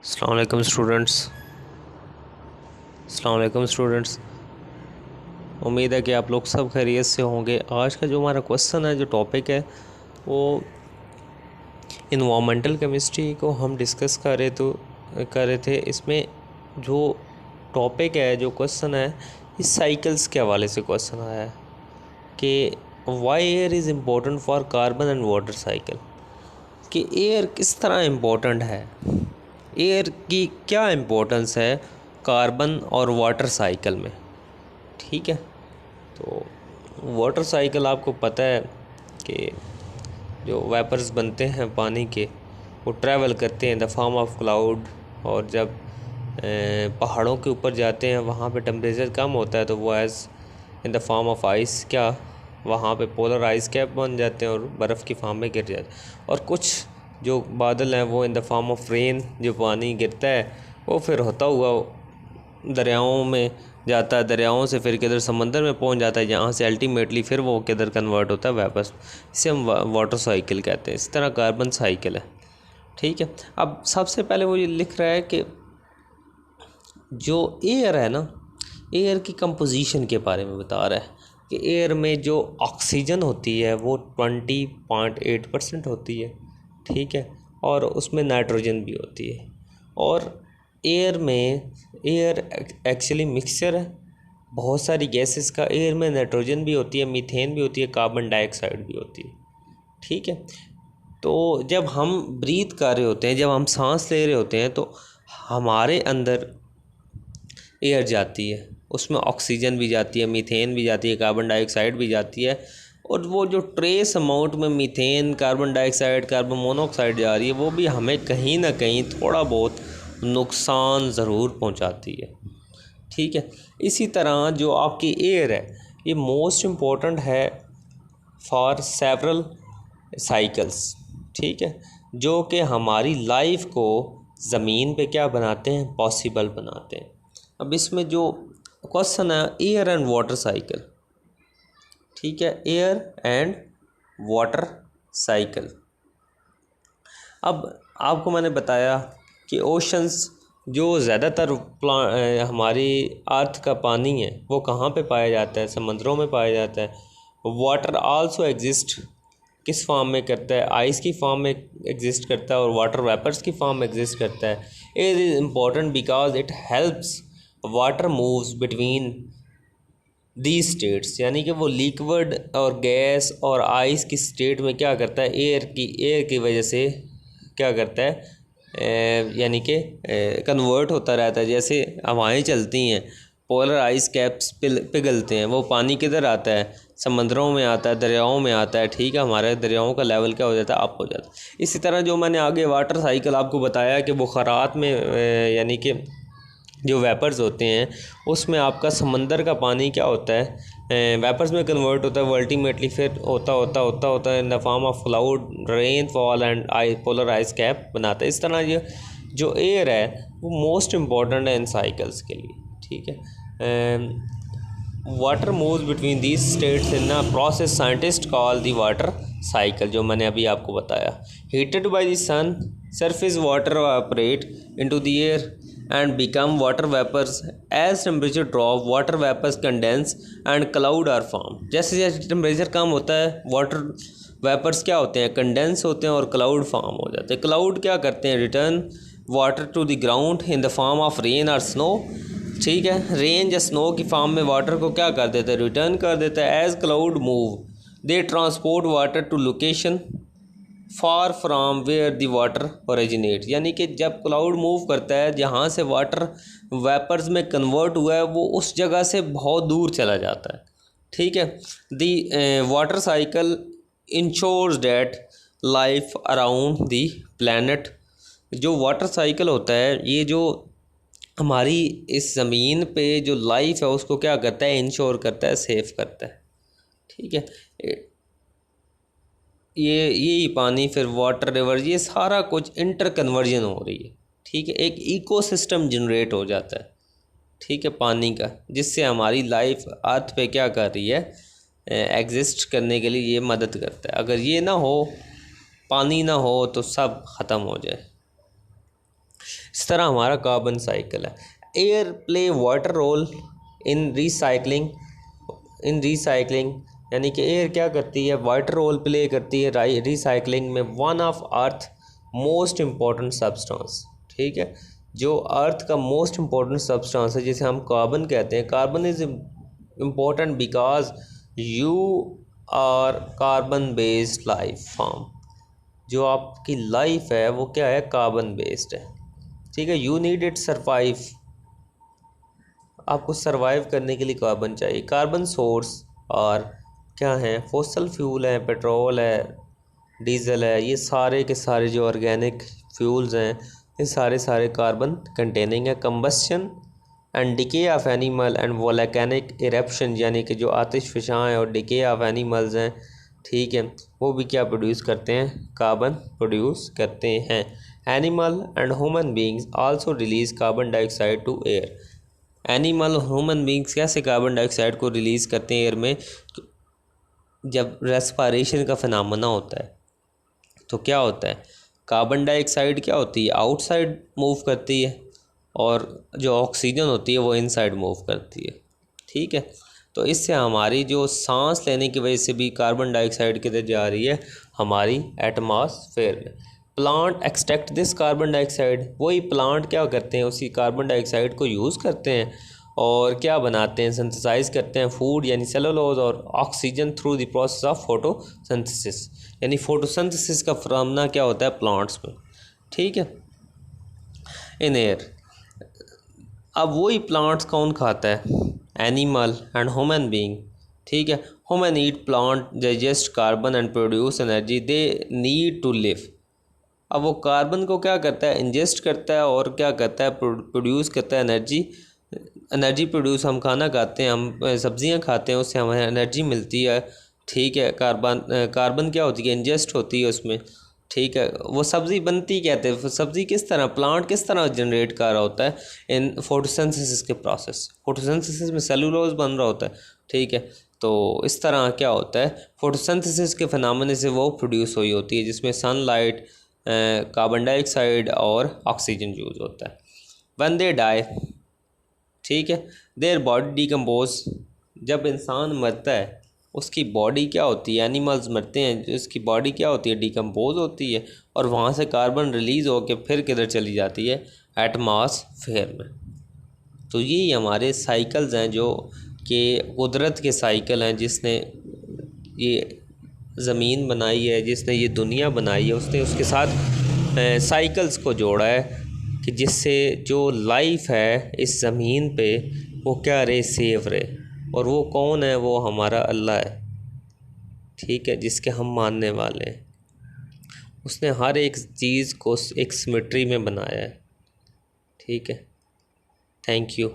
अस्सलाम वालेकुम स्टूडेंट्स। उम्मीद है कि आप लोग सब खैरियत से होंगे। आज का जो हमारा क्वेश्चन है, जो टॉपिक है, वो इन्वामेंटल केमिस्ट्री को हम डिस्कस कर रहे थे। इसमें जो टॉपिक है, जो क्वेश्चन है, इस साइकिल्स के हवाले से क्वेश्चन आया है कि why air is important for carbon and water cycle, कि एयर किस तरह इम्पोर्टेंट है, एयर की क्या इम्पोर्टेंस है कार्बन और वाटर साइकिल में। ठीक है, तो वाटर साइकिल आपको पता है कि जो वेपर्स बनते हैं पानी के, वो ट्रैवल करते हैं इन द फॉर्म ऑफ क्लाउड, और जब पहाड़ों के ऊपर जाते हैं वहाँ पे टेम्परेचर कम होता है तो वो as in the form of ice, क्या वहाँ पे पोलर आइस कैप बन जाते हैं और बर्फ़ की फॉर्म में गिर जाते हैं। और कुछ जो बादल हैं वो इन द फॉर्म ऑफ रेन, जो पानी गिरता है वो फिर होता हुआ दरियाओं में जाता है, दरियाओं से फिर किधर समंदर में पहुंच जाता है, जहाँ से अल्टीमेटली फिर वो किधर कन्वर्ट होता है वापस। इसे हम वाटर साइकिल कहते हैं। इस तरह कार्बन साइकिल है। ठीक है, अब सबसे पहले वो ये लिख रहा है कि जो एयर है ना, एयर की कंपोजिशन के बारे में बता रहा है कि एयर में जो ऑक्सीजन होती है वो 20.8% होती है। ठीक है, और उसमें नाइट्रोजन भी होती है। और एयर एक्चुअली मिक्सचर है बहुत सारी गैसेस का। एयर में नाइट्रोजन भी होती है, मीथेन भी होती है, कार्बन डाइऑक्साइड भी होती है। ठीक है, तो जब हम ब्रीथ कर रहे होते हैं, जब हम सांस ले रहे होते हैं, तो हमारे अंदर एयर जाती है, उसमें ऑक्सीजन भी जाती है, मीथेन भी जाती है, कार्बन डाइऑक्साइड भी जाती है। और वो जो ट्रेस अमाउंट में methane, carbon dioxide, carbon monoxide जा रही है, वो भी हमें कहीं ना कहीं थोड़ा बहुत नुकसान ज़रूर पहुंचाती है। ठीक है, इसी तरह जो आपकी एयर है, ये मोस्ट इम्पोर्टेंट है फॉर सेवरल साइकिल्स। ठीक है, जो कि हमारी लाइफ को ज़मीन पे क्या बनाते हैं, पॉसिबल बनाते हैं। अब इसमें जो क्वेश्चन है, एयर एंड वाटर साइकिल। ठीक है, एयर एंड वाटर साइकिल। अब आपको मैंने बताया कि ओशंस, जो ज़्यादातर हमारी अर्थ का पानी है, वो कहाँ पे पाया जाता है, समंदरों में पाया जाता है। वाटर आल्सो एग्जिस्ट, किस फॉर्म में करता है, आइस की फॉर्म में एग्जिस्ट करता है, और वाटर वेपर्स की फॉर्म में एग्जिस्ट करता है। It is important because it helps water moves between the states, यानी कि वो लिक्विड और गैस और आइस की स्टेट में क्या करता है, एयर की वजह से क्या करता है, यानी कि कन्वर्ट होता रहता है। जैसे हवाएं चलती हैं, पोलर आइस कैप्स पिघलते हैं, वो पानी किधर आता है, समंदरों में आता है, दरियाओं में आता है। ठीक है, हमारे दरियाओं का लेवल क्या हो जाता है, अप हो जाता है। इसी तरह जो मैंने आगे वाटर साइकिल आपको बताया कि बुखारात में यानी कि जो वेपर्स होते हैं, उसमें आपका समंदर का पानी क्या होता है, वेपर्स में कन्वर्ट होता है। वो अल्टीमेटली फिर होता है इन the form of cloud, rain fall and polar ice cap बनाता है। इस तरह ये जो एयर है वो मोस्ट इम्पॉर्टेंट है इन साइकिल्स के लिए। ठीक है, water moves between these states in a process scientist call the water cycle, जो मैंने अभी आपको बताया। Heated by the sun, surface water evaporate into the air and become water vapors. As temperature drop, water vapors condense and cloud are formed. जैसे जैसे temperature कम होता है, water vapours क्या होते हैं, कंडेंस होते हैं और क्लाउड फॉर्म हो जाते हैं। क्लाउड क्या करते हैं, return water to the ground in the form of rain और स्नो। ठीक है, रेन या स्नो की फॉर्म में वाटर को क्या कर देते हैं, रिटर्न कर देता है। As cloud move, they transport water to location far from where the water originate, यानी कि जब क्लाउड मूव करता है, जहाँ से वाटर वेपर्स में कन्वर्ट हुआ है, वो उस जगह से बहुत दूर चला जाता है। ठीक है, the water cycle ensures that life around the planet. जो वाटर साइकिल होता है, ये जो हमारी इस ज़मीन पे जो लाइफ है उसको क्या करता है, इंश्योर करता है, सेव करता है। ठीक है, यही पानी, फिर वाटर रिवर, ये सारा कुछ इंटर कन्वर्जन हो रही है। ठीक है, एक इकोसिस्टम जनरेट हो जाता है। ठीक है, पानी का, जिससे हमारी लाइफ अर्थ पे क्या कर रही है, एग्जिस्ट करने के लिए ये मदद करता है। अगर ये ना हो, पानी ना हो, तो सब ख़त्म हो जाए। इस तरह हमारा कार्बन साइकिल है। Air play water role in recycling, यानी कि एयर क्या करती है, वाटर रोल प्ले करती है रिसाइकलिंग में। One of earth most important substance, ठीक है, जो अर्थ का मोस्ट इम्पॉर्टेंट सब्सटेंस है जिसे हम कार्बन कहते हैं। Carbon is important because you are carbon based life form. जो आपकी लाइफ है वो क्या है, कार्बन बेस्ड है, ठीक है। यू नीड इट सर्वाइव, आपको सर्वाइव करने के लिए कार्बन चाहिए। कार्बन सोर्स और क्या है, फॉसल फ्यूल है, पेट्रोल है, डीजल है, ये सारे के सारे जो ऑर्गेनिक फ्यूल्स हैं ये सारे कार्बन कंटेनिंग है। Combustion and decay of animal and volcanic eruption, यानी कि जो आतिश फ़िशां और डिके ऑफ एनिमल्स हैं, ठीक है, वो भी क्या प्रोड्यूस करते हैं, कार्बन प्रोड्यूस करते हैं। Animal and human beings also release carbon dioxide to air. Animal human beings कैसे कार्बन डाइऑक्साइड को रिलीज़ करते हैं एयर में, जब रेस्पिरेशन का फिनोमेना होता है तो क्या होता है, कार्बन डाइऑक्साइड क्या होती है, आउटसाइड मूव करती है, और जो ऑक्सीजन होती है वो इनसाइड मूव करती है, ठीक है। तो इससे हमारी जो सांस लेने की वजह से भी कार्बन डाइऑक्साइड किधर जा रही है, हमारी एटमॉस्फेयर में। Plant extract this carbon dioxide, वही प्लांट क्या करते हैं, उसी कार्बन डाइऑक्साइड को यूज़ करते हैं और क्या बनाते हैं, सिंथेसाइज करते हैं फूड यानी सेलुलोज और oxygen through the process of photosynthesis. यानी फोटोसिंथेसिस का फिनोमेना क्या होता है प्लांट्स में, ठीक है, इन एयर। अब वही प्लांट्स कौन खाता है, एनिमल एंड ह्यूमन बीइंग, ठीक है। Human eat plant digest carbon and produce energy they need to live. अब वो कार्बन को क्या करता है, इंजेस्ट करता है और क्या करता है, प्रोड्यूस करता है एनर्जी प्रोड्यूस। हम खाना खाते हैं, हम सब्जियां खाते हैं, उससे हमें एनर्जी मिलती है, ठीक है। कार्बन क्या होती है, इंजेस्ट होती है उसमें, ठीक है। वो सब्ज़ी बनती कहते हैं, सब्ज़ी किस तरह, प्लांट किस तरह जनरेट कर रहा होता है, इन फोटोसिंथेसिस के प्रोसेस। फोटोसिंथेसिस में सेलुलोज बन रहा होता है, ठीक है। तो इस तरह क्या होता है, फोटोसिंथेसिस के फिनोमेना से वो प्रोड्यूस हुई होती है, जिसमें सनलाइट, कार्बन डाइऑक्साइड और ऑक्सीजन यूज़ होता है। व्हेन दे डाई, ठीक है, देयर बॉडी डिकम्पोज। जब इंसान मरता है उसकी बॉडी क्या होती है, एनिमल्स मरते हैं उसकी बॉडी क्या होती है, डिकम्पोज होती है, और वहाँ से कार्बन रिलीज़ होकर फिर किधर चली जाती है, एटमॉस्फेयर में। तो यही हमारे साइकिल्स हैं जो कि कुदरत के साइकिल हैं, जिसने ये ज़मीन बनाई है, जिसने ये दुनिया बनाई है, उसने उसके साथ साइकिल्स को जोड़ा है कि जिससे जो लाइफ है इस ज़मीन पे वो क्या रहे, सेफ रहे। और वो कौन है, वो हमारा अल्लाह है, ठीक है, जिसके हम मानने वाले हैं। उसने हर एक चीज़ को एक सिमेट्री में बनाया है, ठीक है। Thank you.